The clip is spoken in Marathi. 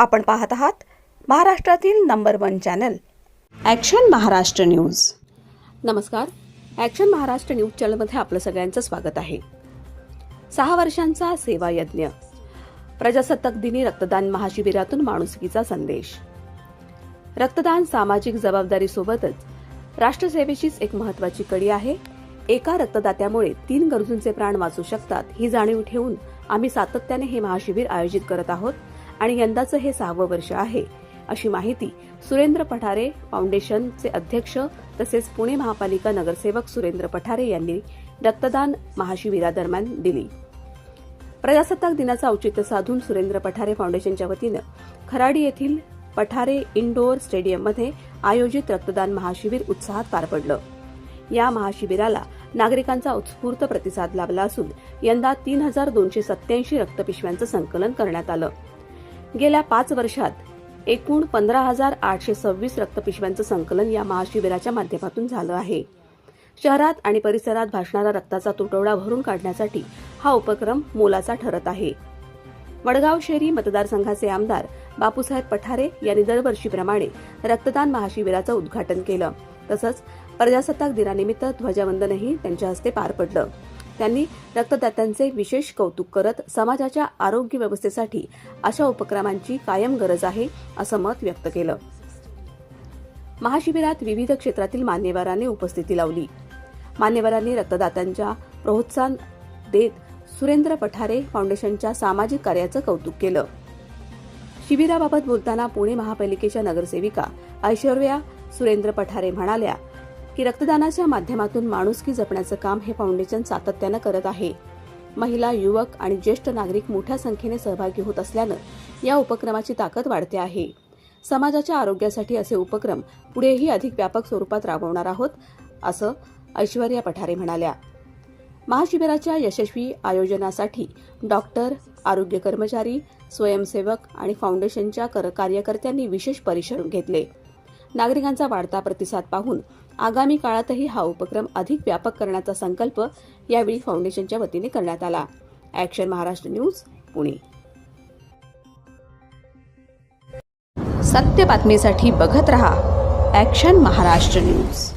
आपण पाहत आहात महाराष्ट्रातील number 1 channel action Maharashtra news. नमस्कार, ॲक्शन महाराष्ट्र न्यूज चॅनलमध्ये आपलं सगळ्यांचं स्वागत आहे। 6 वर्षांचा सेवा यज्ञ, प्रजासत्ताक दिनी रक्तदान महाशिबिरातून माणुसकीचा संदेश। रक्तदान सामाजिक जबाबदारीसोबतच राष्ट्रसेवेचीच एक महत्त्वाची कडी आहे। एका रक्तदात्यामुळे 3 गरजूंचे प्राण वाचू शकतात ही जाणीव ठेवून आम्ही सातत्याने हे महाशिबिर आयोजित करत आहोत आणि यंदाचं हे 6वं वर्ष आहे, अशी माहिती सुरेंद्र पठारे फाउंडेशनचे अध्यक्ष तसेच पुणे महापालिका नगरसेवक सुरेंद्र पठारे यांनी रक्तदान महाशिबिरादरम्यान दिली। प्रजासत्ताक दिनाचं औचित्य साधून सुरेंद्र पठारे फाउंडेशनच्या वतीनं खराडी येथील पठारे इंडोर स्टेडियममध्ये आयोजित रक्तदान महाशिबिर उत्साहात पार पडलं। या महाशिबिराला नागरिकांचा उत्स्फूर्त प्रतिसाद लाभला असून यंदा 3287 रक्तपिशव्यांचं संकलन करण्यात आलं। गेल्या 5 वर्षात एकूण 15826 रक्तपिशव्यांचं संकलन या महाशिबिराच्या माध्यमातून झालं आहे। शहरात आणि परिसरात भासणारा रक्ताचा तुटवडा भरून काढण्यासाठी हा उपक्रम मोलाचा ठरत आहे। वडगाव शहरी मतदारसंघाचे आमदार बापूसाहेब पठारे यांनी दरवर्षीप्रमाणे रक्तदान महाशिबिराचं उद्घाटन केलं। तसंच प्रजासत्ताक दिनानिमित्त ध्वजवंदनही त्यांच्या हस्ते पार पडलं। त्यांनी रक्तदात्यांचे विशेष कौतुक करत समाजाच्या आरोग्य व्यवस्थेसाठी अशा उपक्रमांची कायम गरज आहे असं मत व्यक्त केलं। महाशिबिरात विविध क्षेत्रातील मान्यवरांनी उपस्थिती लावली। मान्यवरांनी रक्तदात्यांच्या प्रोत्साहन देत सुरेंद्र पठारे फाउंडेशनच्या सामाजिक कार्याचं कौतुक केलं। शिबिराबाबत बोलताना पुणे महापालिकेच्या नगरसेविका ऐश्वर्या सुरेंद्र पठारे म्हणाल्या की रक्तदानाच्या माध्यमातून माणुसकी जपण्याचं काम हे फाउंडेशन सातत्यानं करत आहे। महिला, युवक आणि ज्येष्ठ नागरिक मोठ्या संख्येने सहभागी होत असल्यानं या उपक्रमाची ताकद वाढते आहे। समाजाच्या आरोग्यासाठी असे उपक्रम पुढेही अधिक व्यापक स्वरूपात राबवणार आहोत असं ऐश्वर्या पठारे म्हणाल्या। महाशिबिराच्या यशस्वी आयोजनासाठी डॉक्टर, आरोग्य कर्मचारी, स्वयंसेवक आणि फाउंडेशनच्या कार्यकर्त्यांनी विशेष परिश्रम घेतले। नागरिकांचा वाढता प्रतिसाद पाहून आगामी काळातही हा उपक्रम अधिक व्यापक करण्याचा संकल्प यावेळी फाउंडेशनच्या वतीने करण्यात आला। Action Maharashtra news, Pune. सत्य बातमीसाठी बघत रहा ॲक्शन महाराष्ट्र न्यूज।